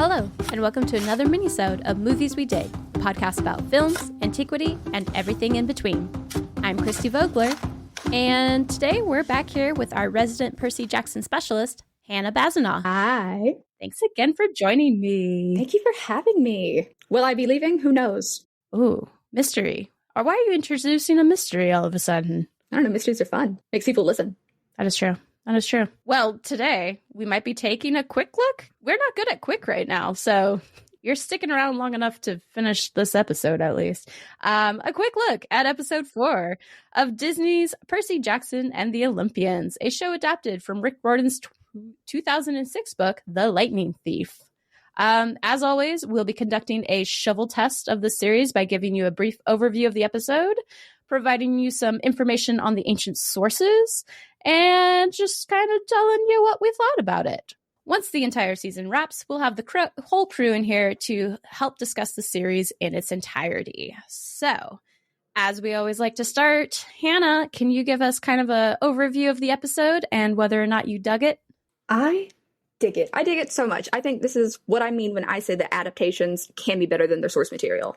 Hello, and welcome to another minisode of Movies We Dig, a podcast about films, antiquity, and everything in between. I'm Christy Vogler, and today we're back here with our resident Percy Jackson specialist, Hannah Bazanaugh. Hi. Thanks again for joining me. Thank you for having me. Will I be leaving? Who knows? Ooh, mystery. Or why are you introducing a mystery all of a sudden? I don't know, mysteries are fun. Makes people listen. That is true. That is true. Well, today we might be taking a quick look. We're not good at quick right now, so you're sticking around long enough to finish this episode at least. A quick look at episode 4 of Disney's Percy Jackson and the Olympians, a show adapted from Riordan's 2006 book, The Lightning Thief. As always, we'll be conducting a shovel test of the series by giving you a brief overview of the episode, providing you some information on the ancient sources, and just kind of telling you what we thought about it. Once the entire season wraps, we'll have the whole crew in here to help discuss the series in its entirety. So, as we always like to start, Hannah, can you give us kind of an overview of the episode and whether or not you dug it? I dig it. I dig it so much. I think this is what I mean when I say that adaptations can be better than their source material.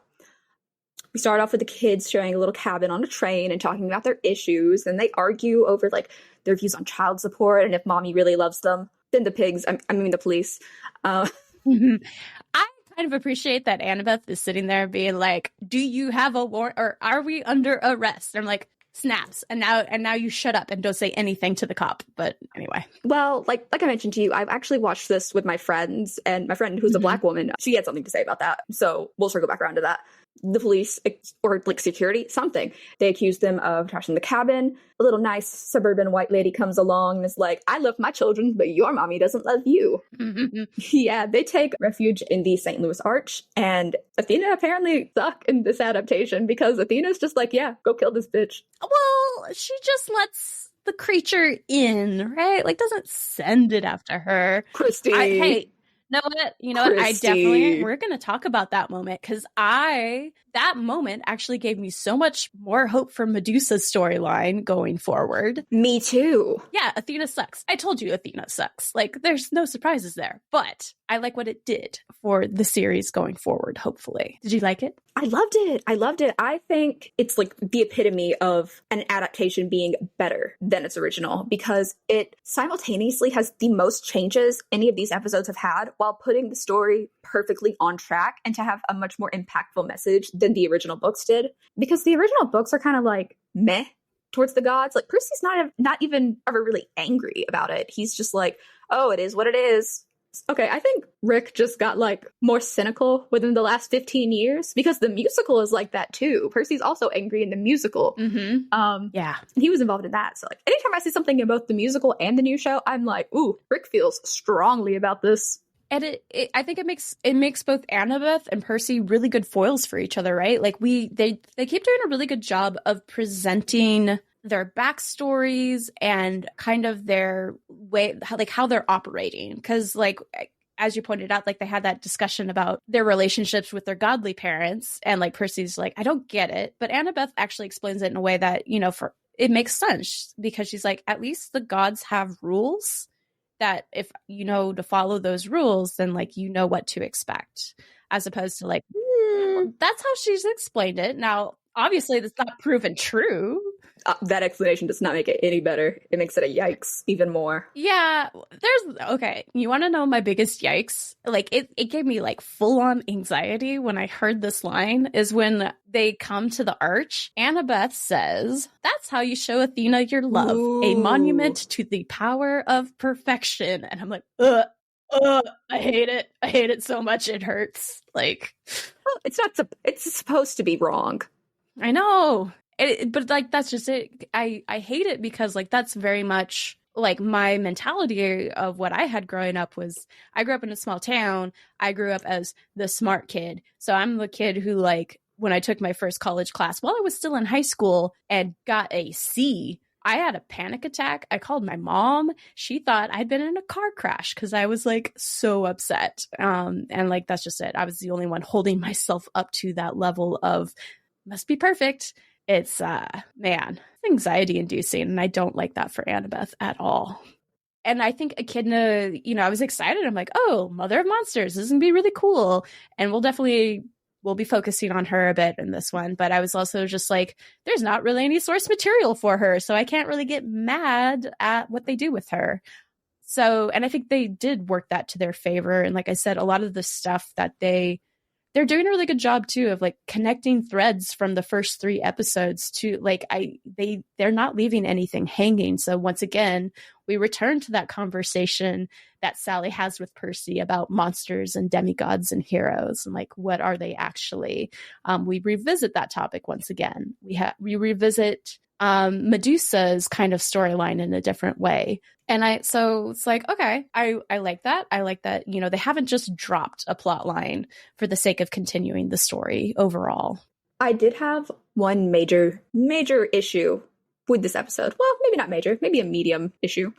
We start off with the kids showing a little cabin on a train and talking about their issues, and they argue over like their views on child support and if mommy really loves them. Then the pigs, I mean the police. I kind of appreciate that Annabeth is sitting there being like, do you have a warrant or are we under arrest? And I'm like, snaps. And now you shut up and don't say anything to the cop. But anyway. Well, like I mentioned to you, I've actually watched this with my friends, and my friend who's a black woman, she had something to say about that. So we'll circle back around to that. The police, or like security, something, they accused them of trashing the cabin. A little nice suburban white lady comes along and is like, I love my children, but your mommy doesn't love you. Yeah, they take refuge in the St. Louis Arch, and Athena apparently suck in this adaptation because Athena's just like, yeah, go kill this bitch. Well, she just lets the creature in, right? Like, doesn't send it after her. Christy. Hey, you know what? I definitely, we're going to talk about that moment because that moment actually gave me so much more hope for Medusa's storyline going forward. Me too. Yeah, Athena sucks. I told you Athena sucks. Like, there's no surprises there, but I like what it did for the series going forward, hopefully. Did you like it? I loved it. I think it's like the epitome of an adaptation being better than its original because it simultaneously has the most changes any of these episodes have had while putting the story perfectly on track and to have a much more impactful message than the original books did. Because the original books are kind of like meh towards the gods. Like Percy's not even ever really angry about it. He's just like, oh, it is what it is. Okay, I think Rick just got like more cynical within the last 15 years because the musical is like that too. Percy's also angry in the musical. Yeah, he was involved in that. So like anytime I see something in both the musical and the new show, I'm like, ooh, Rick feels strongly about this. And I think it makes both Annabeth and Percy really good foils for each other, right? Like they keep doing a really good job of presenting their backstories and kind of their way, like how they're operating. Because like, as you pointed out, like they had that discussion about their relationships with their godly parents. And like Percy's like, I don't get it. But Annabeth actually explains it in a way that, you know, it makes sense because she's like, at least the gods have rules that if you know to follow those rules, then like, you know what to expect, as opposed to like, that's how she's explained it. Now, obviously that's not proven true. That explanation does not make it any better. It makes it a yikes even more. Yeah, okay. You want to know my biggest yikes? Like it gave me like full on anxiety when I heard this line is when they come to the arch. Annabeth says, that's how you show Athena your love, a monument to the power of perfection. And I'm like, I hate it. I hate it so much. It hurts. Like, well, it's supposed to be wrong. I know. But like that's just it. I hate it because like that's very much like my mentality of what I had growing up was I grew up in a small town. I grew up as the smart kid. So I'm the kid who like when I took my first college class while I was still in high school and got a C, I had a panic attack. I called my mom. She thought I'd been in a car crash because I was like so upset. And like that's just it. I was the only one holding myself up to that level of must be perfect. It's, man, anxiety inducing. And I don't like that for Annabeth at all. And I think Echidna, I was excited. I'm like, oh, Mother of Monsters, this is gonna be really cool. And we'll be focusing on her a bit in this one. But I was also just like, there's not really any source material for her, so I can't really get mad at what they do with her. So, and I think they did work that to their favor. And like I said, a lot of the stuff that they're doing a really good job too of like connecting threads from the first 3 episodes to like they're not leaving anything hanging. So once again, we return to that conversation that Sally has with Percy about monsters and demigods and heroes and like what are they actually. We revisit that topic once again. We revisit Medusa's kind of storyline in a different way. And so it's like, okay, I like that. I like that, they haven't just dropped a plot line for the sake of continuing the story overall. I did have one major issue with this episode. Well, maybe not major, maybe a medium issue.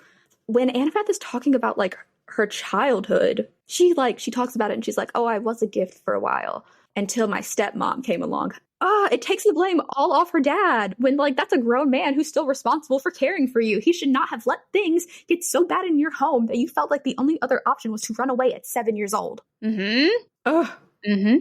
When Annabeth is talking about like her childhood, she talks about it and she's like, oh, I was a gift for a while until my stepmom came along. It takes the blame all off her dad when like that's a grown man who's still responsible for caring for you. He should not have let things get so bad in your home that you felt like the only other option was to run away at 7 years old. Mm-hmm. Ugh. Mm-hmm.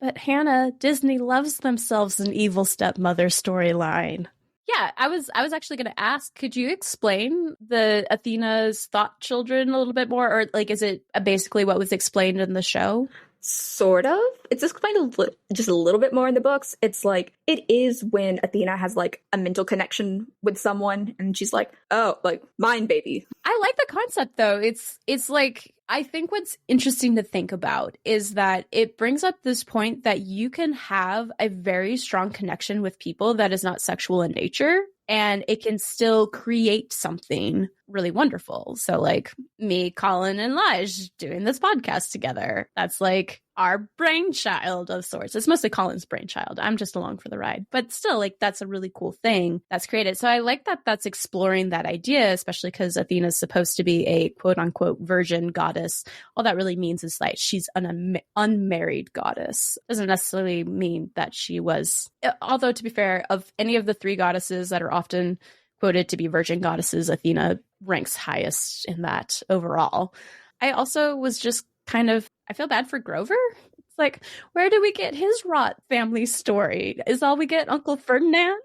But Hannah, Disney loves themselves an evil stepmother storyline. Yeah, I was actually going to ask, could you explain the Athena's thought children a little bit more? Or like, is it basically what was explained in the show? Sort of. It's explained just a little bit more in the books. It's like, it is when Athena has like a mental connection with someone and she's like, oh, like mine, baby. I like the concept though. It's like, I think what's interesting to think about is that it brings up this point that you can have a very strong connection with people that is not sexual in nature. And it can still create something really wonderful. So like me, Colin, and Lige doing this podcast together. That's like our brainchild of sorts. It's mostly Colin's brainchild. I'm just along for the ride. But still, like that's a really cool thing that's created. So I like that that's exploring that idea, especially because Athena's supposed to be a quote unquote virgin goddess. All that really means is like she's an unmarried goddess. Doesn't necessarily mean that she was, although to be fair, of any of the 3 goddesses that are often quoted to be virgin goddesses, Athena ranks highest in that overall. I also was just I feel bad for Grover. It's like, where do we get his rot family story? Is all we get Uncle Ferdinand?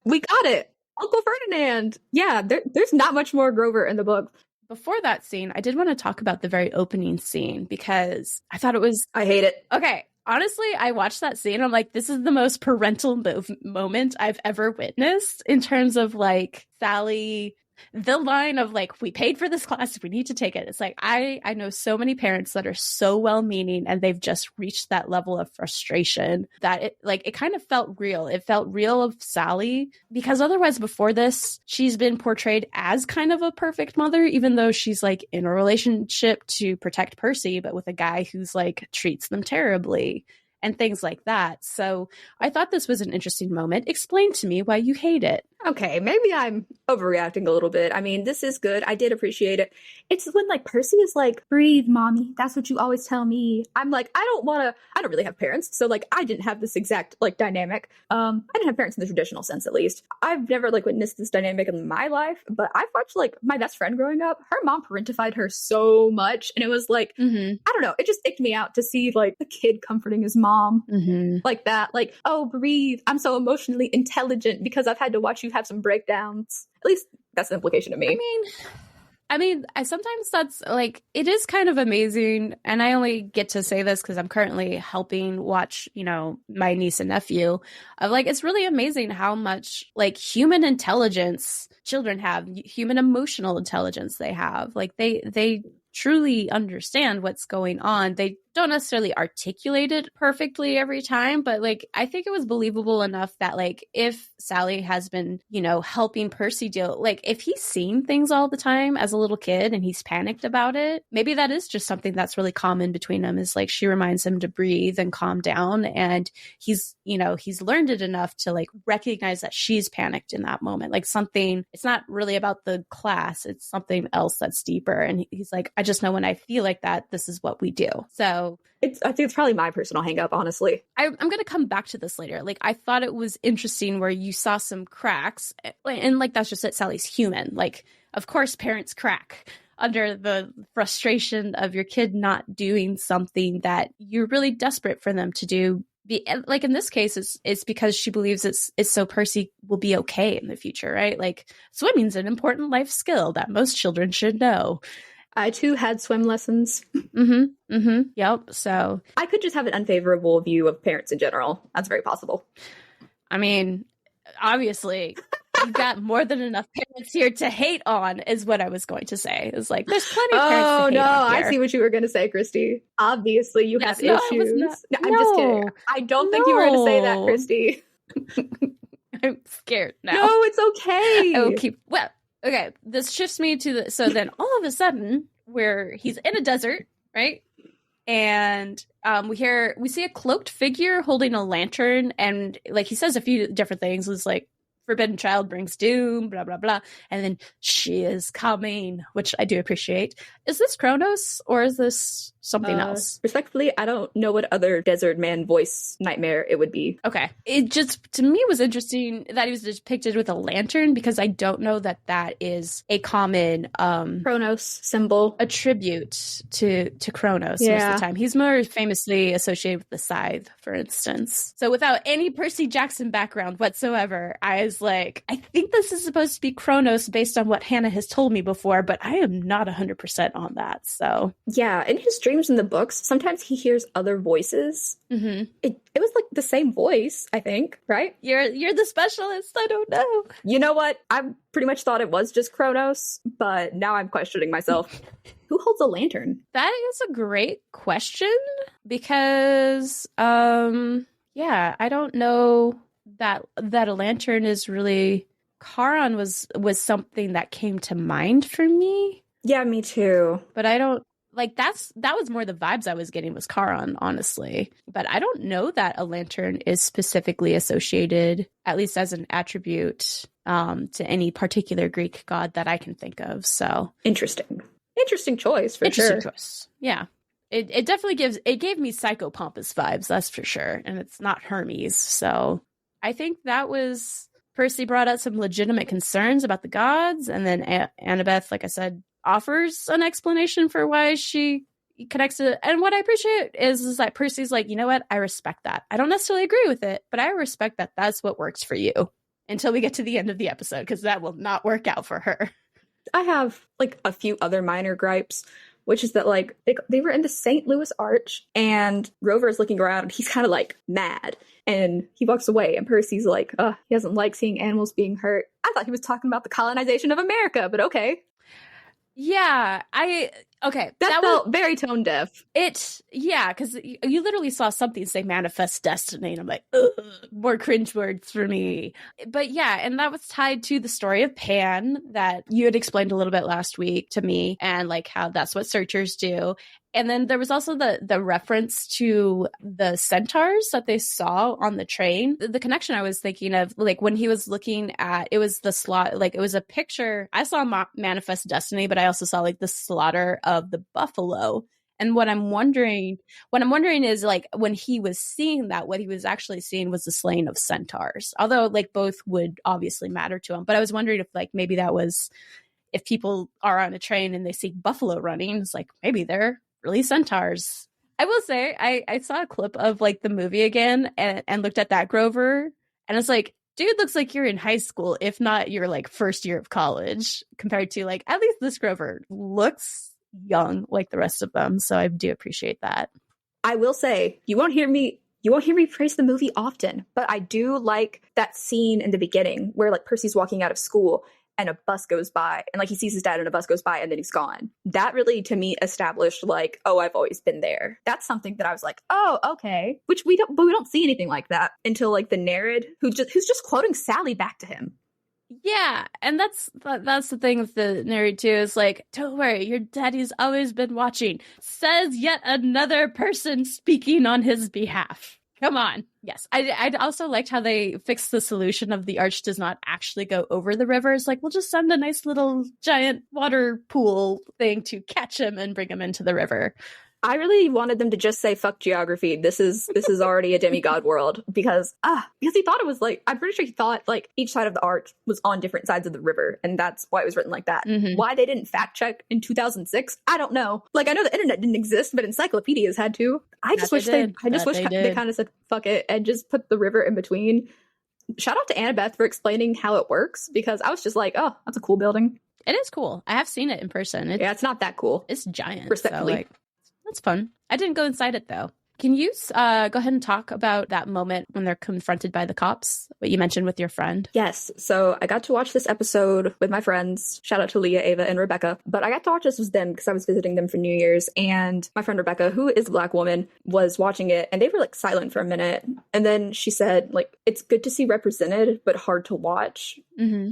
We got it. Uncle Ferdinand. Yeah, there's not much more Grover in the book. Before that scene, I did want to talk about the very opening scene because I thought it was... I hate it. Okay. Honestly, I watched that scene. I'm like, this is the most parental moment I've ever witnessed in terms of like Sally, the line of like, we paid for this class, we need to take it. It's like, I know so many parents that are so well-meaning and they've just reached that level of frustration that it kind of felt real. It felt real of Sally because otherwise before this, she's been portrayed as kind of a perfect mother, even though she's like in a relationship to protect Percy, but with a guy who's like treats them terribly and things like that. So I thought this was an interesting moment. Explain to me why you hate it. Okay, maybe I'm overreacting a little bit. I mean, this is good. I did appreciate it. It's when like Percy is like, breathe, mommy. That's what you always tell me. I'm like, I don't really have parents. So like, I didn't have this exact like dynamic. I didn't have parents in the traditional sense, at least. I've never like witnessed this dynamic in my life, but I've watched like my best friend growing up. Her mom parentified her so much. And it was like, I don't know. It just icked me out to see like a kid comforting his mom like that. Like, oh, breathe. I'm so emotionally intelligent because I've had to watch you have some breakdowns. At least that's the implication to me. I mean, I sometimes that's like, it is kind of amazing. And I only get to say this because I'm currently helping watch, my niece and nephew of like, it's really amazing how much like human intelligence children have, human emotional intelligence they have. Like they truly understand what's going on. They don't necessarily articulate it perfectly every time, but like I think it was believable enough that like if Sally has been, helping Percy deal, like if he's seen things all the time as a little kid and he's panicked about it, maybe that is just something that's really common between them is like she reminds him to breathe and calm down, and he's learned it enough to like recognize that she's panicked in that moment. Like something, it's not really about the class, it's something else that's deeper. And he's like, I just know when I feel like that, this is what we do. So I think it's probably my personal hang up, honestly. I'm going to come back to this later. Like, I thought it was interesting where you saw some cracks, and like, that's just it. Sally's human. Like, Of course, parents crack under the frustration of your kid not doing something that you're really desperate for them to do. Like in this case, it's because she believes it's so Percy will be okay in the future, right? Like swimming's an important life skill that most children should know. I too had swim lessons. Yep. So I could just have an unfavorable view of parents in general. That's very possible. I mean, obviously, you've got more than enough parents here to hate on, is what I was going to say. It's like, there's plenty of parents to hate on here. I see what you were going to say, Christy. Obviously, you have No, issues. No, I'm just kidding. I don't think you were going to say that, Christy. I'm scared now. No, it's okay. Well, okay, this shifts me to so then all of a sudden, he's in a desert, right? And we see a cloaked figure holding a lantern, and like he says a few different things. It's like, forbidden child brings doom, blah blah blah, and then she is coming, which I do appreciate. Is this Kronos or is this something else? Respectfully, I don't know what other desert man voice nightmare it would be. Okay, it just to me was interesting that he was depicted with a lantern, because I don't know that is a common Kronos symbol attribute to Kronos. Most of the time he's more famously associated with the scythe, for instance. So without any Percy Jackson background whatsoever, I was like, I think this is supposed to be Kronos based on what Hannah has told me before, but I am not 100% on that. So yeah, in his dreams in the books, sometimes he hears other voices. It was like the same voice, I think, right? You're the specialist. I don't know. You know what? I pretty much thought it was just Kronos, but now I'm questioning myself. Who holds a lantern? That is a great question, because I don't know that a lantern is really Charon was something that came to mind for me. Yeah, me too. But I don't like that was more the vibes I was getting was Charon, honestly. But I don't know that a lantern is specifically associated, at least as an attribute, to any particular Greek god that I can think of. So interesting choice for sure. Interesting choice. Yeah. It definitely gave me psychopompous vibes, that's for sure. And it's not Hermes. So I think that was Percy brought out some legitimate concerns about the gods, and then Annabeth, like I said, offers an explanation for why she connects to it. And what I appreciate is that Percy's like, you know what? I respect that. I don't necessarily agree with it, but I respect that that's what works for you until we get to the end of the episode, because that will not work out for her. I have like a few other minor gripes, which is that like they were in the St. Louis Arch, and Rover is looking around and he's kind of like mad, and he walks away, and Percy's like, he doesn't like seeing animals being hurt. I thought he was talking about the colonization of America, but okay. Yeah, that felt very tone deaf. Because you literally saw something say manifest destiny, and I'm like, ugh, more cringe words for me. But yeah, and that was tied to the story of Pan that you had explained a little bit last week to me, and like how that's what searchers do. And then there was also the reference to the centaurs that they saw on the train. The connection I was thinking of, like when he was looking at, it was the slot, like it was a picture. I saw Manifest Destiny, but I also saw like the slaughter of the buffalo. And what I'm wondering is like when he was seeing that, what he was actually seeing was the slaying of centaurs. Although like both would obviously matter to him. But I was wondering if like maybe that was, if people are on a train and they see buffalo running, it's like maybe they're really centaurs. I will say I saw a clip of like the movie again and looked at that Grover, and it's like, dude, looks like you're in high school, if not your like first year of college, compared to like at least this Grover looks young like the rest of them. So I do appreciate that. I will say you won't hear me praise the movie often, but I do like that scene in the beginning where like Percy's walking out of school and a bus goes by, and like he sees his dad and a bus goes by and then he's gone. That really to me established like, oh, I've always been there. That's something that I was like, oh, okay. Which we don't see anything like that until like the Nereid, who's just quoting Sally back to him. Yeah, and that's the thing with the Nereid too, is like, don't worry, your daddy's always been watching, says yet another person speaking on his behalf. Come on. Yes. I also liked how they fixed the solution of the arch does not actually go over the river. It's like, we'll just send a nice little giant water pool thing to catch him and bring him into the river. I really wanted them to just say fuck geography. This is already a demigod world because he thought it was like, I'm pretty sure he thought like each side of the arch was on different sides of the river, and that's why it was written like that. Why they didn't fact check in 2006, I don't know. Like, I know the internet didn't exist, but encyclopedias had to. I just wish they kind of said fuck it and just put the river in between. Shout out to Annabeth for explaining how it works, because I was just like, oh, that's a cool building. It is cool. I have seen it in person. It's not that cool. It's giant. Respectfully. So, like, that's fun. I didn't go inside it, though. Can you go ahead and talk about that moment when they're confronted by the cops, what you mentioned with your friend? Yes. So I got to watch this episode with my friends. Shout out to Leah, Ava, and Rebecca. But I got to watch this with them because I was visiting them for New Year's. And my friend Rebecca, who is a Black woman, was watching it. And they were like silent for a minute. And then she said, like, it's good to see represented, but hard to watch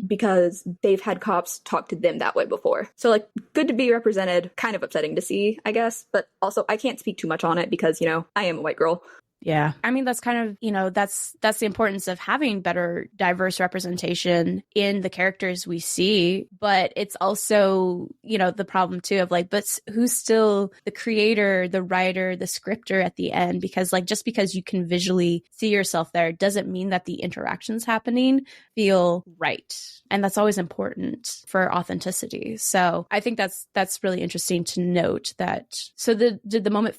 because they've had cops talk to them that way before. So, like, good to be represented, kind of upsetting to see, I guess. But also, I can't speak too much on it because, you know, I am a white girl. Yeah. I mean, that's kind of, you know, that's the importance of having better diverse representation in the characters we see. But it's also, you know, the problem too of like, but who's still the creator, the writer, the scripter at the end? Because like, just because you can visually see yourself there doesn't mean that the interactions happening feel right. And that's always important for authenticity. So I think that's really interesting to note that. So did the moment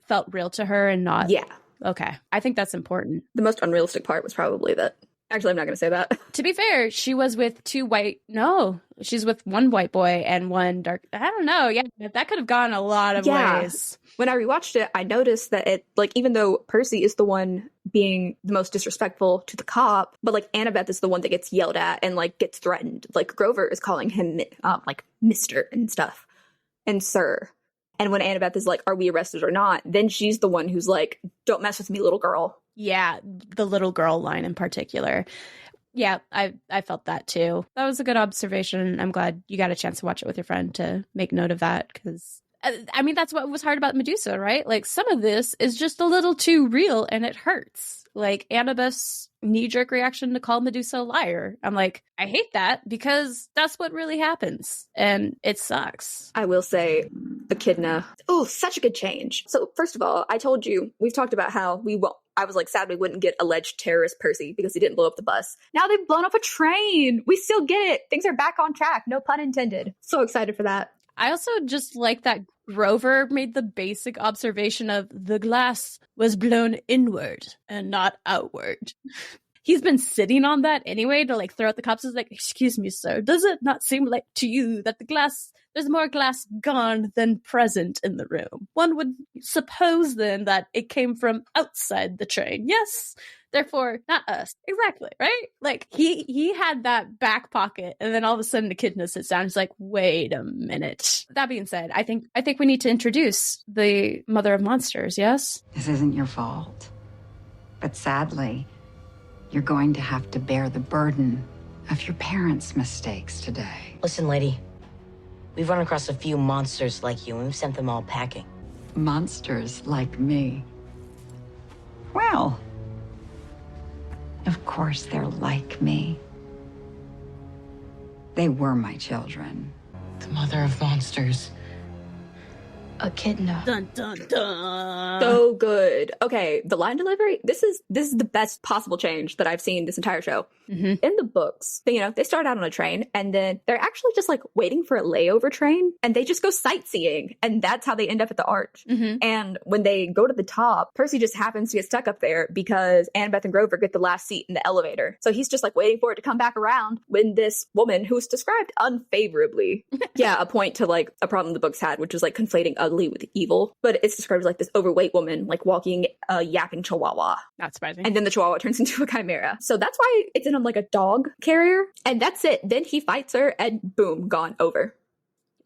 felt real to her and not? Yeah. Okay. I think that's important. The most unrealistic part was probably that. Actually, I'm not going to say that. To be fair, she was with she's with one white boy and one dark. I don't know. Yeah, that could have gone a lot of ways. When I rewatched it, I noticed that it, like, even though Percy is the one being the most disrespectful to the cop, but like Annabeth is the one that gets yelled at and like gets threatened. Like Grover is calling him like Mr. and stuff and Sir. And when Annabeth is like, are we arrested or not? Then she's the one who's like, don't mess with me, little girl. Yeah, the little girl line in particular. Yeah, I felt that too. That was a good observation. I'm glad you got a chance to watch it with your friend to make note of that. Because, I mean, that's what was hard about Medusa, right? Like, some of this is just a little too real and it hurts. Like, Annabeth's knee-jerk reaction to call Medusa a liar. I'm like, I hate that because that's what really happens. And it sucks. I will say, Echidna. Oh, such a good change. So, first of all, I told you, we've talked about how I was like, sad we wouldn't get alleged terrorist Percy because he didn't blow up the bus. Now they've blown up a train. We still get it. Things are back on track. No pun intended. So excited for that. I also just like that Grover made the basic observation of the glass was blown inward and not outward. He's been sitting on that anyway to like throw out the cops. Is like, excuse me, sir, does it not seem like to you that there's more glass gone than present in the room? One would suppose then that it came from outside the train. Yes. Therefore, not us. Exactly, right? Like, he had that back pocket, and then all of a sudden Echidna sits down. He's like, wait a minute. That being said, I think we need to introduce the mother of monsters, yes? This isn't your fault. But sadly, you're going to have to bear the burden of your parents' mistakes today. Listen, lady. We've run across a few monsters like you, and we've sent them all packing. Monsters like me? Well, of course they're like me. They were my children. The mother of monsters. Echidna. Dun, dun, dun. So good. Okay, the line delivery, this is the best possible change that I've seen this entire show. In the books, they start out on a train and then they're actually just like waiting for a layover train and they just go sightseeing and that's how they end up at the arch. And when they go to the top, Percy just happens to get stuck up there because Annabeth and Grover get the last seat in the elevator. So he's just like waiting for it to come back around when this woman who's described unfavorably, a point to like a problem the books had, which was like conflating ugly with evil. But it's described as like this overweight woman like walking a yapping chihuahua. Not surprising. And then the chihuahua turns into a chimera. So that's why it's in like a dog carrier. And that's it. Then he fights her and boom, gone, over.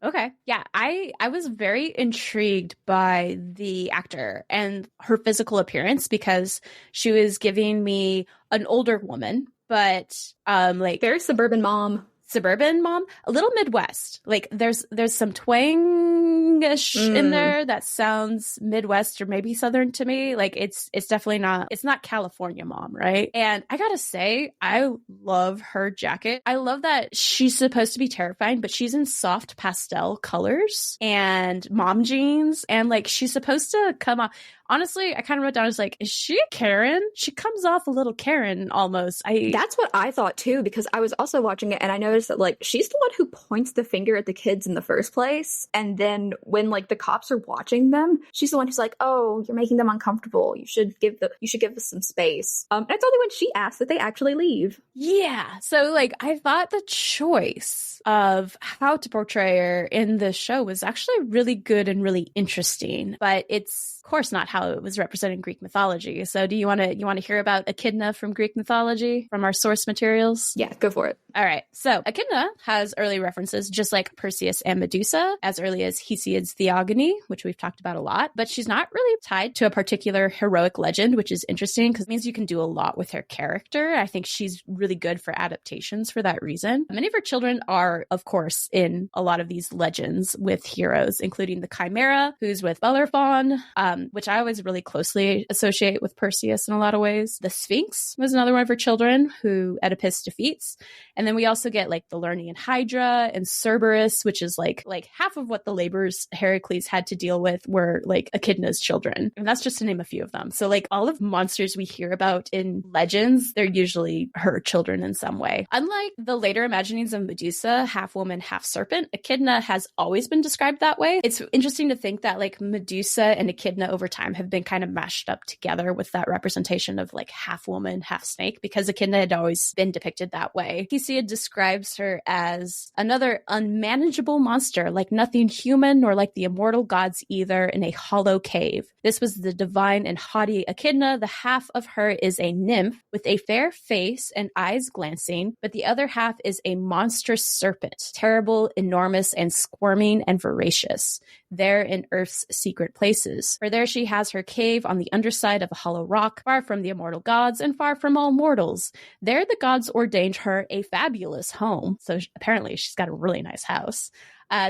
Okay. Yeah. I was very intrigued by the actor and her physical appearance because she was giving me an older woman, but like very suburban mom, a little Midwest. Like there's some twang English in there that sounds Midwest or maybe Southern to me. Like it's definitely not, it's not California mom, right? And I gotta say, I love her jacket. I love that she's supposed to be terrifying, but she's in soft pastel colors and mom jeans, and like she's supposed to come off. Honestly, I kind of wrote down, I was like, is she a Karen? She comes off a little Karen almost. That's what I thought too, because I was also watching it and I noticed that like she's the one who points the finger at the kids in the first place. And then when like the cops are watching them, she's the one who's like, oh, you're making them uncomfortable. You should give us some space. And it's only when she asks that they actually leave. Yeah. So like I thought the choice of how to portray her in the show was actually really good and really interesting, but it's of course not how it was represented in Greek mythology. So do you want to hear about Echidna from Greek mythology from our source materials? Yeah, go for it. All right. So Echidna has early references just like Perseus and Medusa, as early as Hesiod's Theogony, which we've talked about a lot, but she's not really tied to a particular heroic legend, which is interesting because it means you can do a lot with her character. I think she's really good for adaptations for that reason. Many of her children are, of course, in a lot of these legends with heroes, including the Chimera, who's with Bellerophon, which I always really closely associate with Perseus in a lot of ways. The Sphinx was another one of her children who Oedipus defeats. And then we also get like the Lernaean Hydra and Cerberus, which is like half of what the labors Heracles had to deal with were like Echidna's children. And that's just to name a few of them. So like all of monsters we hear about in legends, they're usually her children in some way. Unlike the later imaginings of Medusa, half woman, half serpent, Echidna has always been described that way. It's interesting to think that like Medusa and Echidna over time have been kind of mashed up together with that representation of like half woman, half snake, because Echidna had always been depicted that way. Hesiod describes her as another unmanageable monster, like nothing human nor like the immortal gods either, in a hollow cave. This was the divine and haughty Echidna. The half of her is a nymph with a fair face and eyes glancing, but the other half is a monstrous serpent, terrible, enormous, and squirming and voracious, there in earth's secret places. For there she has her cave on the underside of a hollow rock, far from the immortal gods and far from all mortals. There the gods ordained her a fabulous home, so apparently she's got a really nice house,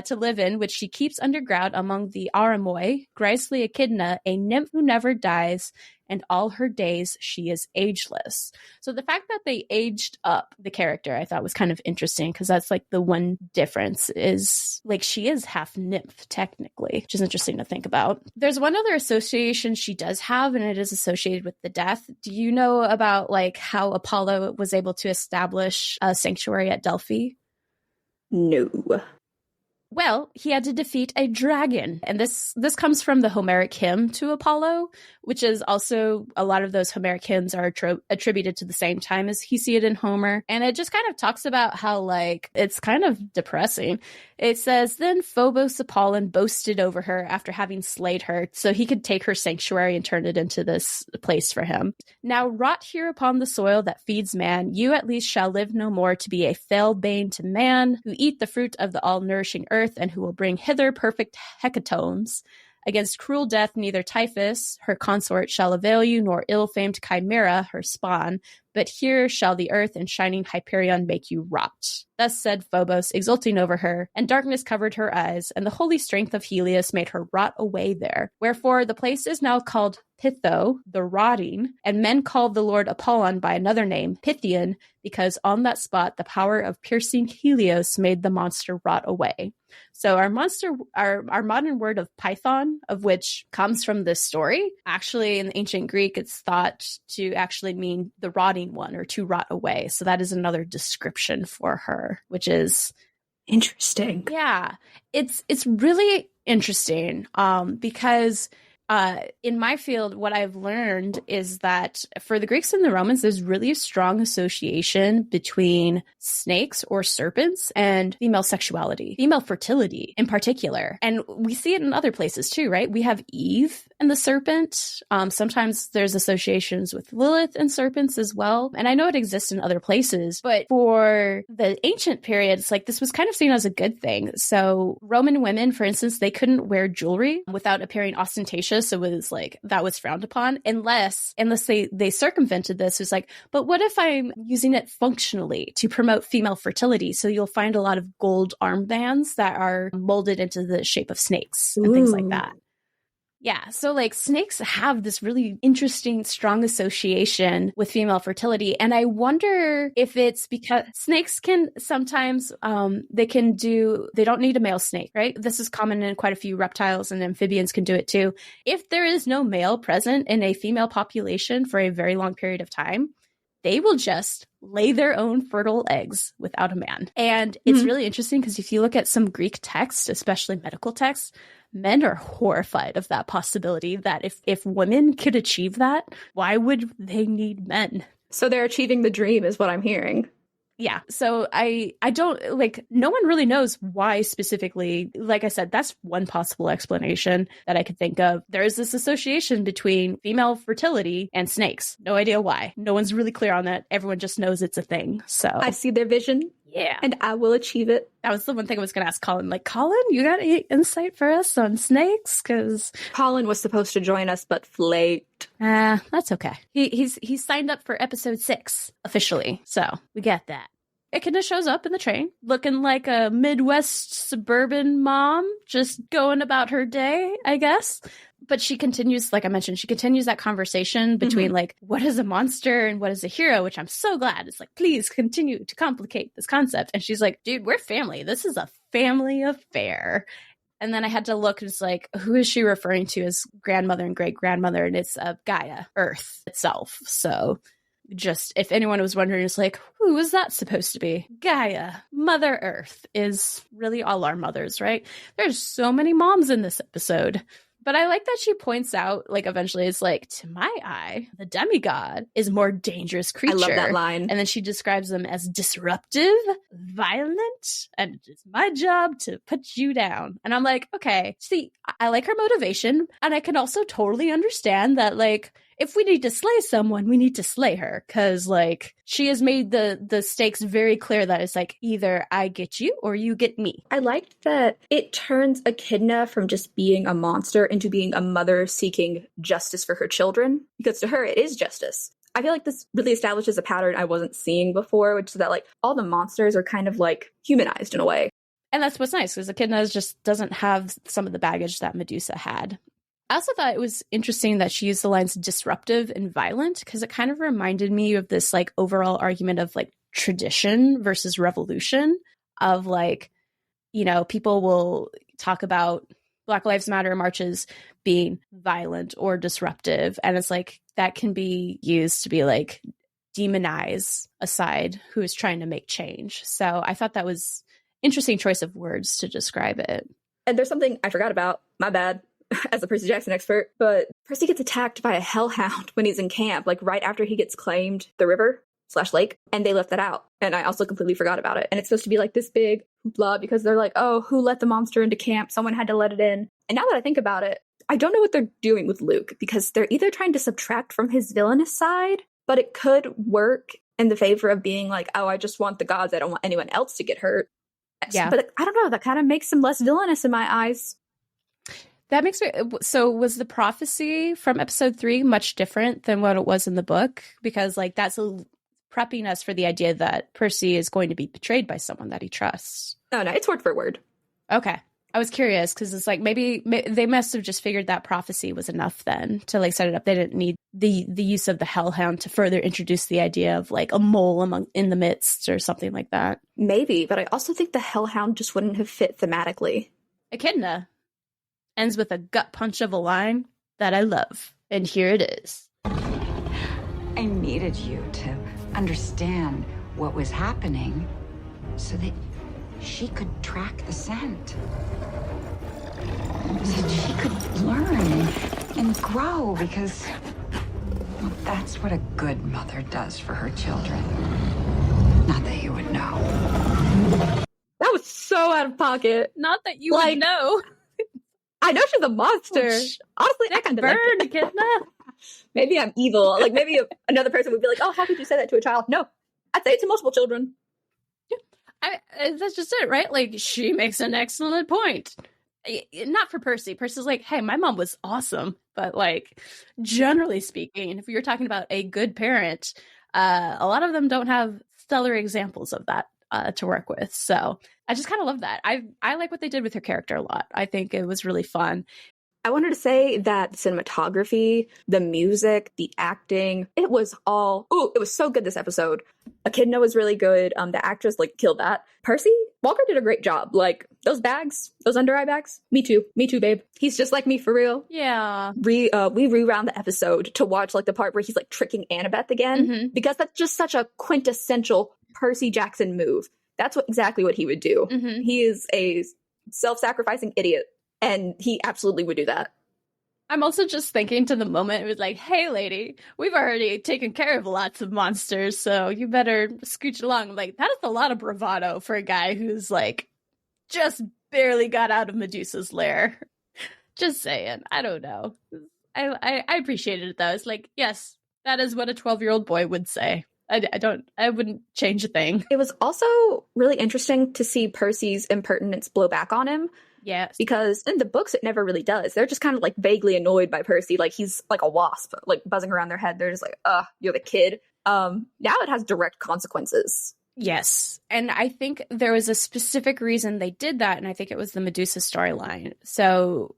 to live in, which she keeps underground among the Aramoi, grisly Echidna, a nymph who never dies, and all her days she is ageless. So the fact that they aged up the character I thought was kind of interesting, because that's like the one difference is like she is half nymph technically, which is interesting to think about. There's one other association she does have, and it is associated with the death. Do you know about like how Apollo was able to establish a sanctuary at Delphi? No. Well, he had to defeat a dragon. And this comes from the Homeric hymn to Apollo, which is also a lot of those Homeric hymns are attributed to the same time as Hesiod and Homer. And it just kind of talks about how like it's kind of depressing. It says, then Phobos Apollon boasted over her after having slayed her, so he could take her sanctuary and turn it into this place for him. Now rot here upon the soil that feeds man, you at least shall live no more to be a fell bane to man, who eat the fruit of the all-nourishing earth, and who will bring hither perfect hecatombs. Against cruel death neither Typhus, her consort, shall avail you, nor ill-famed Chimera, her spawn, but here shall the earth and shining Hyperion make you rot. Thus said Phobos, exulting over her, and darkness covered her eyes, and the holy strength of Helios made her rot away there. Wherefore the place is now called Pytho, the rotting, and men called the lord Apollon by another name, Pythian, because on that spot the power of piercing Helios made the monster rot away. So our modern word of python, of which comes from this story, actually in ancient Greek, it's thought to actually mean the rotting one, or to rot away. So that is another description for her, which is interesting. Yeah, it's really interesting because in my field, what I've learned is that for the Greeks and the Romans, there's really a strong association between snakes or serpents and female sexuality, female fertility in particular. And we see it in other places too, right? We have Eve and the serpent. Sometimes there's associations with Lilith and serpents as well. And I know it exists in other places, but for the ancient period, it's like this was kind of seen as a good thing. So Roman women, for instance, they couldn't wear jewelry without appearing ostentatious suspicious. It was like, that was frowned upon, unless they circumvented this. It's like, but what if I'm using it functionally to promote female fertility? So you'll find a lot of gold armbands that are molded into the shape of snakes and things like that. Yeah, so like snakes have this really interesting, strong association with female fertility. And I wonder if it's because snakes can sometimes, they don't need a male snake, right? This is common in quite a few reptiles, and amphibians can do it too. If there is no male present in a female population for a very long period of time, they will just lay their own fertile eggs without a man. And it's really interesting because if you look at some Greek texts, especially medical texts, men are horrified of that possibility, that if women could achieve that, why would they need men? So they're achieving the dream is what I'm hearing. Yeah. So I don't, like, no one really knows why specifically. Like I said, that's one possible explanation that I could think of. There is this association between female fertility and snakes. No idea why. No one's really clear on that. Everyone just knows it's a thing. So I see their vision. Yeah. And I will achieve it. That was the one thing I was going to ask Colin. Like, Colin, you got any insight for us on snakes? Because Colin was supposed to join us, but flaked. That's okay. He's signed up for episode 6 officially, so we get that. Echidna shows up in the train, looking like a Midwest suburban mom, just going about her day, I guess. But she continues, like I mentioned, she continues that conversation between like, what is a monster and what is a hero, which I'm so glad. It's like, please continue to complicate this concept. And she's like, dude, we're family. This is a family affair. And then I had to look, it's like, who is she referring to as grandmother and great grandmother? And it's Gaia, Earth itself. So just if anyone was wondering, it's like, who is that supposed to be? Gaia, Mother Earth is really all our mothers, right? There's so many moms in this episode. But I like that she points out, like, eventually it's like, to my eye, the demigod is a more dangerous creature. I love that line. And then she describes them as disruptive, violent, and it's my job to put you down. And I'm like, okay, see, I like her motivation. And I can also totally understand that, like, if we need to slay someone, we need to slay her. Because, like, she has made the stakes very clear that it's like, either I get you or you get me. I liked that it turns Echidna from just being a monster into being a mother seeking justice for her children. Because to her, it is justice. I feel like this really establishes a pattern I wasn't seeing before, which is that, like, all the monsters are kind of, like, humanized in a way. And that's what's nice, because Echidna just doesn't have some of the baggage that Medusa had. I also thought it was interesting that she used the lines disruptive and violent, because it kind of reminded me of this, like, overall argument of, like, tradition versus revolution, of, like, you know, people will talk about Black Lives Matter marches being violent or disruptive. And it's like, that can be used to be like, demonize a side who is trying to make change. So I thought that was interesting choice of words to describe it. And there's something I forgot about, my bad, as a Percy Jackson expert, but Percy gets attacked by a hellhound when he's in camp, like right after he gets claimed the river/lake, and they left that out. And I also completely forgot about it. And it's supposed to be like this big hoopla because they're like, oh, who let the monster into camp? Someone had to let it in. And now that I think about it, I don't know what they're doing with Luke, because they're either trying to subtract from his villainous side, but it could work in the favor of being like, oh, I just want the gods. I don't want anyone else to get hurt. Yeah. But I don't know. That kind of makes him less villainous in my eyes. That makes me... So was the prophecy from episode 3 much different than what it was in the book? Because, like, that's prepping us for the idea that Percy is going to be betrayed by someone that he trusts. No, it's word for word. Okay. I was curious because it's like maybe they must have just figured that prophecy was enough then to like set it up. They didn't need the use of the hellhound to further introduce the idea of like a mole in the midst or something like that. Maybe, but I also think the hellhound just wouldn't have fit thematically. Echidna ends with a gut punch of a line that I love. And here it is. I needed you to understand what was happening so that she could track the scent. So that she could learn and grow, because well, that's what a good mother does for her children. Not that you would know. That was so out of pocket. Not that you would know. I know she's a monster. Honestly, I kind of like it. Echidna. Maybe I'm evil. Like, maybe another person would be like, oh, how could you say that to a child? No, I'd say it to multiple children. That's just it, right? Like, she makes an excellent point. not for Percy. Percy's like, hey, my mom was awesome. But like, generally speaking, if you're talking about a good parent, a lot of them don't have stellar examples of that to work with. So I just kind of love that. I like what they did with her character a lot. I think it was really fun. I wanted to say that the cinematography, the music, the acting, it was so good this episode. Echidna was really good. The actress like killed that. Percy Walker did a great job. Like those bags, those under eye bags. Me too, babe. He's just like me for real. Yeah. We rewound the episode to watch like the part where he's like tricking Annabeth again, because that's just such a quintessential Percy Jackson move. That's exactly what he would do. He is a self-sacrificing idiot. And he absolutely would do that. I'm also just thinking to the moment, it was like, hey, lady, we've already taken care of lots of monsters, so you better scooch along. Like, that is a lot of bravado for a guy who's, like, just barely got out of Medusa's lair. Just saying. I don't know. I appreciated it, though. It's like, yes, that is what a 12-year-old boy would say. I wouldn't change a thing. It was also really interesting to see Percy's impertinence blow back on him. Yes. Because in the books, it never really does. They're just kind of like vaguely annoyed by Percy. Like he's like a wasp, like buzzing around their head. They're just like, you're the kid. Now it has direct consequences. Yes. And I think there was a specific reason they did that. And I think it was the Medusa storyline. So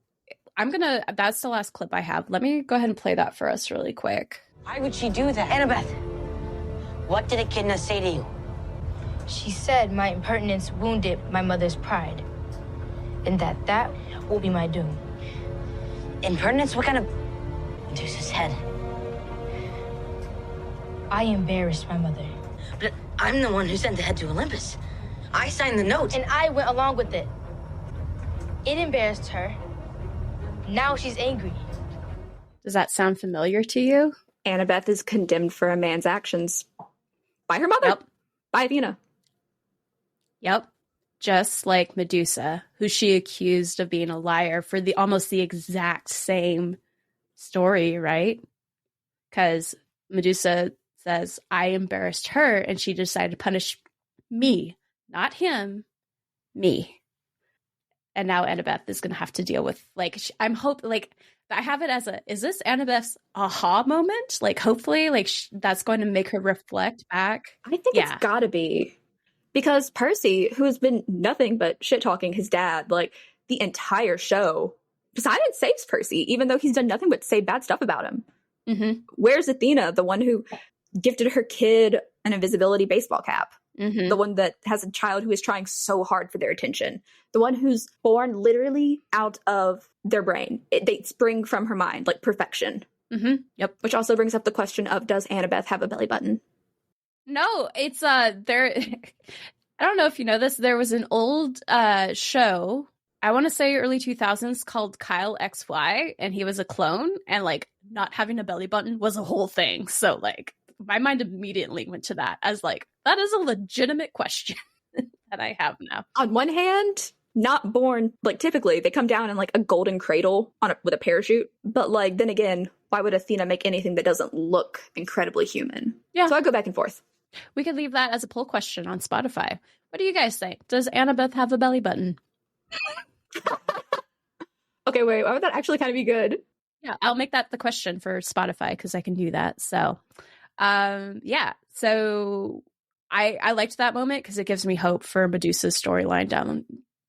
that's the last clip I have. Let me go ahead and play that for us really quick. Why would she do that? Annabeth, what did Echidna say to you? She said my impertinence wounded my mother's pride. And that will be my doom. Impertinence? What kind of... Medusa's head. I embarrassed my mother. But I'm the one who sent the head to Olympus. I signed the note. And I went along with it. It embarrassed her. Now she's angry. Does that sound familiar to you? Annabeth is condemned for a man's actions. By her mother. Yep. By Athena. Yep. Just like Medusa, who she accused of being a liar for almost the exact same story, right? Because Medusa says, I embarrassed her, and she decided to punish me, not him, me. And now Annabeth is going to have to deal with, like, I have it as is this Annabeth's aha moment? Like, hopefully, like, that's going to make her reflect back. I think it's gotta be. Because Percy, who has been nothing but shit-talking his dad, like, the entire show, Poseidon saves Percy, even though he's done nothing but say bad stuff about him. Where's Athena, the one who gifted her kid an invisibility baseball cap? The one that has a child who is trying so hard for their attention? The one who's born literally out of their brain. They spring from her mind, like perfection. Yep. Which also brings up the question of, does Annabeth have a belly button? No, it's there. I don't know if you know this. There was an old show, I want to say early 2000s, called Kyle XY, and he was a clone, and like not having a belly button was a whole thing. So like my mind immediately went to that as like, that is a legitimate question that I have now. On one hand, not born, like typically they come down in like a golden cradle with a parachute. But like, then again, why would Athena make anything that doesn't look incredibly human? Yeah. So I go back and forth. We could leave that as a poll question on Spotify. What do you guys think? Does Annabeth have a belly button? Okay, wait, why would that actually kind of be good? Yeah, I'll make that the question for Spotify because I can do that. So, yeah. So I liked that moment because it gives me hope for Medusa's storyline down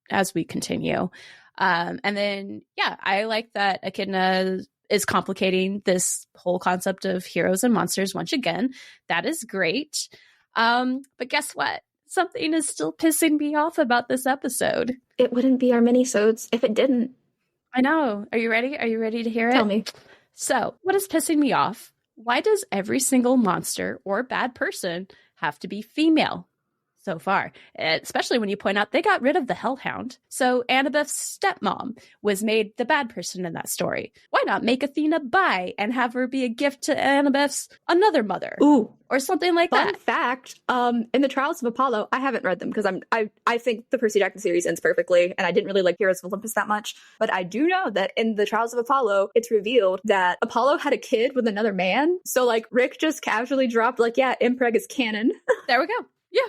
as we continue. And then, yeah, I like that Echidna is complicating this whole concept of heroes and monsters once again. That is great. But guess what? Something is still pissing me off about this episode. It wouldn't be our minisodes if it didn't. I know. Are you ready? Are you ready to hear it? Tell me. So, what is pissing me off? Why does every single monster or bad person have to be female so far? Especially when you point out they got rid of the Hellhound. So Annabeth's stepmom was made the bad person in that story. Why not make Athena bi and have her be a gift to Annabeth's another mother? Ooh. Or something like Fun that. fact, in the Trials of Apollo, I haven't read them because I think the Percy Jackson series ends perfectly, and I didn't really like Heroes of Olympus that much. But I do know that in the Trials of Apollo, it's revealed that Apollo had a kid with another man. So like Rick just casually dropped like, yeah, impreg is canon. There we go. Yeah.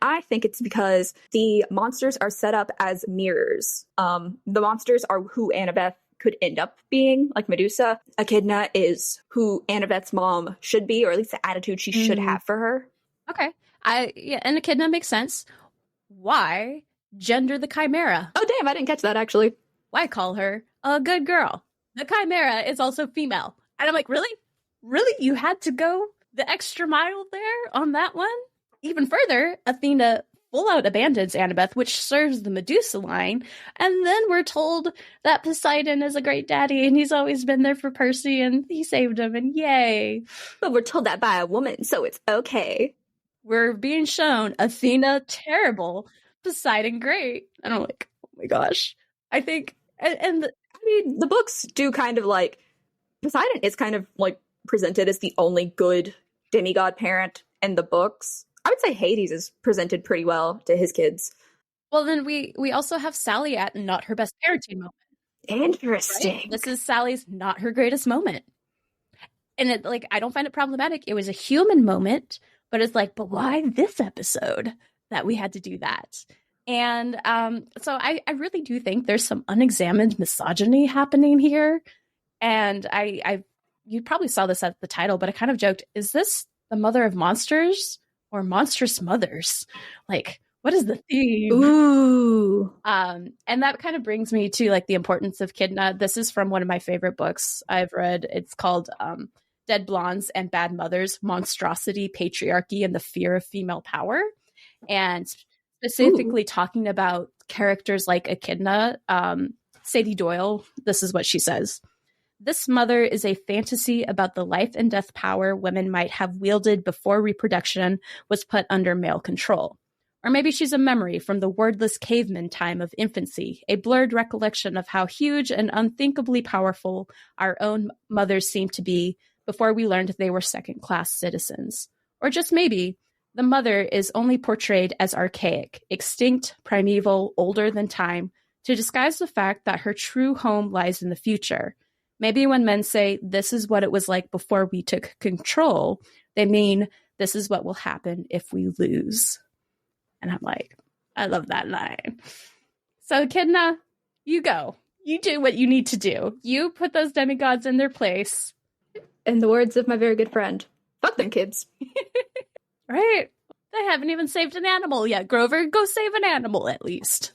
I think it's because the monsters are set up as mirrors. The monsters are who Annabeth could end up being, like Medusa. Echidna is who Annabeth's mom should be, or at least the attitude she should have for her. Okay. And Echidna makes sense. Why gender the Chimera? Oh, damn, I didn't catch that, actually. Why call her a good girl? The Chimera is also female. And I'm like, really? Really? You had to go the extra mile there on that one? Even further, Athena full out abandons Annabeth, which serves the Medusa line. And then we're told that Poseidon is a great daddy and he's always been there for Percy and he saved him and yay. But we're told that by a woman, so it's okay. We're being shown Athena terrible, Poseidon great. And I'm like, oh my gosh. I think, the books do kind of like, Poseidon is kind of like presented as the only good demigod parent in the books. I would say Hades is presented pretty well to his kids. Well, then we also have Sally at not her best parenting moment. Interesting. Right? This is Sally's not her greatest moment. And it, like, I don't find it problematic. It was a human moment, but it's like, but why this episode that we had to do that? And so I really do think there's some unexamined misogyny happening here. And you probably saw this at the title, but I kind of joked, is this the mother of monsters or monstrous mothers? Like, what is the theme? Ooh. And that kind of brings me to like the importance of Echidna. This is from one of my favorite books I've read. It's called Dead Blondes and Bad Mothers, Monstrosity, Patriarchy, and the Fear of Female Power. And specifically talking about characters like Echidna, Sadie Doyle, this is what she says. This mother is a fantasy about the life and death power women might have wielded before reproduction was put under male control. Or maybe she's a memory from the wordless caveman time of infancy, a blurred recollection of how huge and unthinkably powerful our own mothers seemed to be before we learned they were second-class citizens. Or just maybe, the mother is only portrayed as archaic, extinct, primeval, older than time, to disguise the fact that her true home lies in the future. Maybe when men say, this is what it was like before we took control, they mean, this is what will happen if we lose. And I'm like, I love that line. So, Echidna, you go. You do what you need to do. You put those demigods in their place. In the words of my very good friend, fuck them kids. Right? They haven't even saved an animal yet. Grover, go save an animal at least.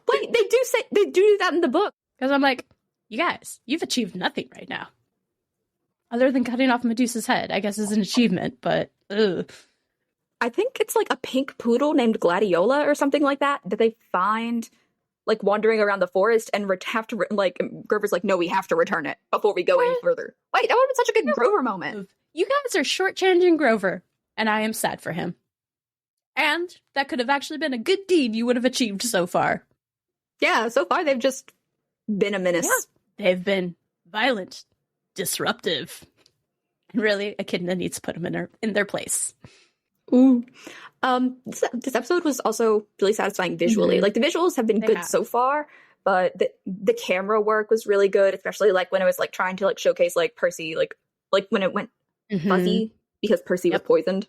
Wait, they do that in the book. Because I'm like, you guys, you've achieved nothing right now. Other than cutting off Medusa's head, I guess is an achievement, but ugh. I think it's like a pink poodle named Gladiola or something like that they find like wandering around the forest and have to, like, Grover's like, no, we have to return it before we go any further. Wait, that would have been such a good Grover moment. You guys are shortchanging Grover, and I am sad for him. And that could have actually been a good deed you would have achieved so far. Yeah, so far they've just been a menace. Yeah. They've been violent, disruptive. And really, Echidna needs to put them in their place. Ooh. This episode was also really satisfying visually. Like, the visuals have been good so far, but the camera work was really good, especially like when it was like trying to like showcase like Percy, like when it went fuzzy because Percy was poisoned.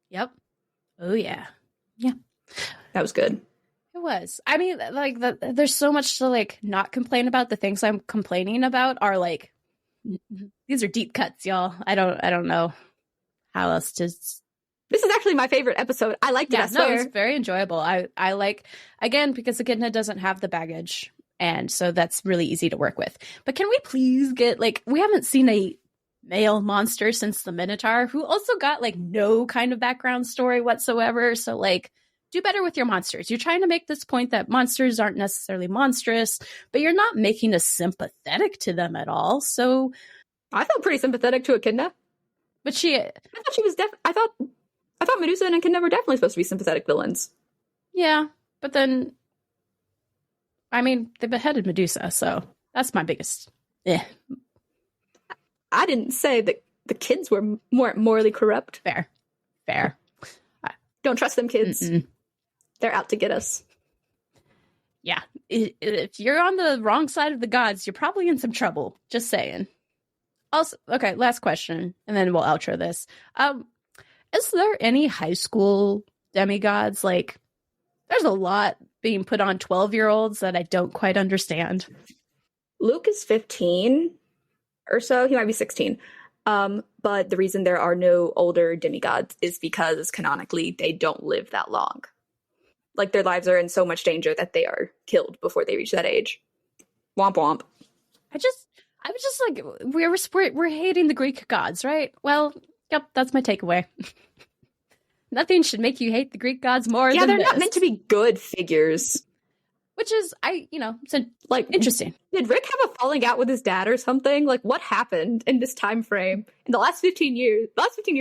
Yep. Oh yeah. Yeah. That was good. It was. I mean, like, there's so much to like not complain about. The things I'm complaining about are like, these are deep cuts, y'all. I don't know how else to. This is actually my favorite episode. I liked it. I swear. It's very enjoyable. I like, again, because Echidna doesn't have the baggage, and so that's really easy to work with. But can we please get, like, we haven't seen a male monster since the Minotaur, who also got like no kind of background story whatsoever. So like, do better with your monsters. You're trying to make this point that monsters aren't necessarily monstrous, but you're not making us sympathetic to them at all. So I felt pretty sympathetic to Echidna. But I thought she was I thought Medusa and Echidna were definitely supposed to be sympathetic villains. Yeah, but then, I mean, they beheaded Medusa, so that's my biggest. I didn't say that the kids were more morally corrupt. Fair. Don't trust them kids. Mm-mm. They're out to get us. Yeah, if you're on the wrong side of the gods, you're probably in some trouble. Just saying. Also, okay, last question, and then we'll outro this. Is there any high school demigods. Like, there's a lot being put on 12-year-olds that I don't quite understand. Luke is 15 or so. He might be 16. But the reason there are no older demigods is because canonically they don't live that long. Like, their lives are in so much danger that they are killed before they reach that age. Womp womp. I was just like, we're hating the Greek gods, right? Well, yep, that's my takeaway. Nothing should make you hate the Greek gods more than they're this. not meant to be good figures. Which is, like, interesting. Did Rick have a falling out with his dad or something? Like, what happened in this time frame? In the last 15 years,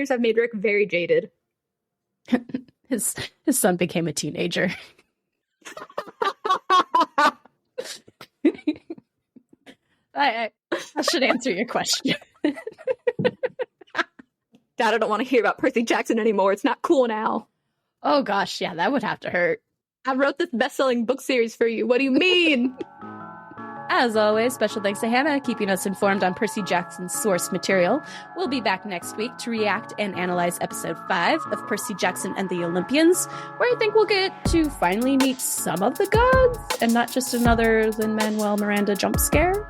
have made Rick very jaded. His son became a teenager. I should answer your question. Dad, I don't want to hear about Percy Jackson anymore. It's not cool now. Oh gosh, yeah, that would have to hurt. I wrote this best-selling book series for you. What do you mean? As always, special thanks to Hannah, keeping us informed on Percy Jackson's source material. We'll be back next week to react and analyze episode 5 of Percy Jackson and the Olympians, where I think we'll get to finally meet some of the gods, and not just another Lin-Manuel Miranda jump scare.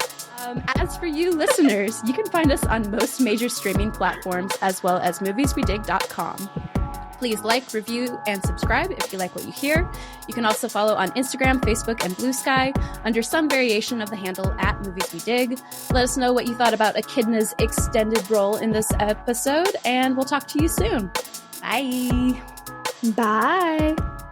As for you listeners, you can find us on most major streaming platforms, as well as movieswedig.com. Please like, review, and subscribe if you like what you hear. You can also follow on Instagram, Facebook, and Blue Sky under some variation of the handle @MoviesWeDig. Let us know what you thought about Echidna's extended role in this episode, and we'll talk to you soon. Bye! Bye!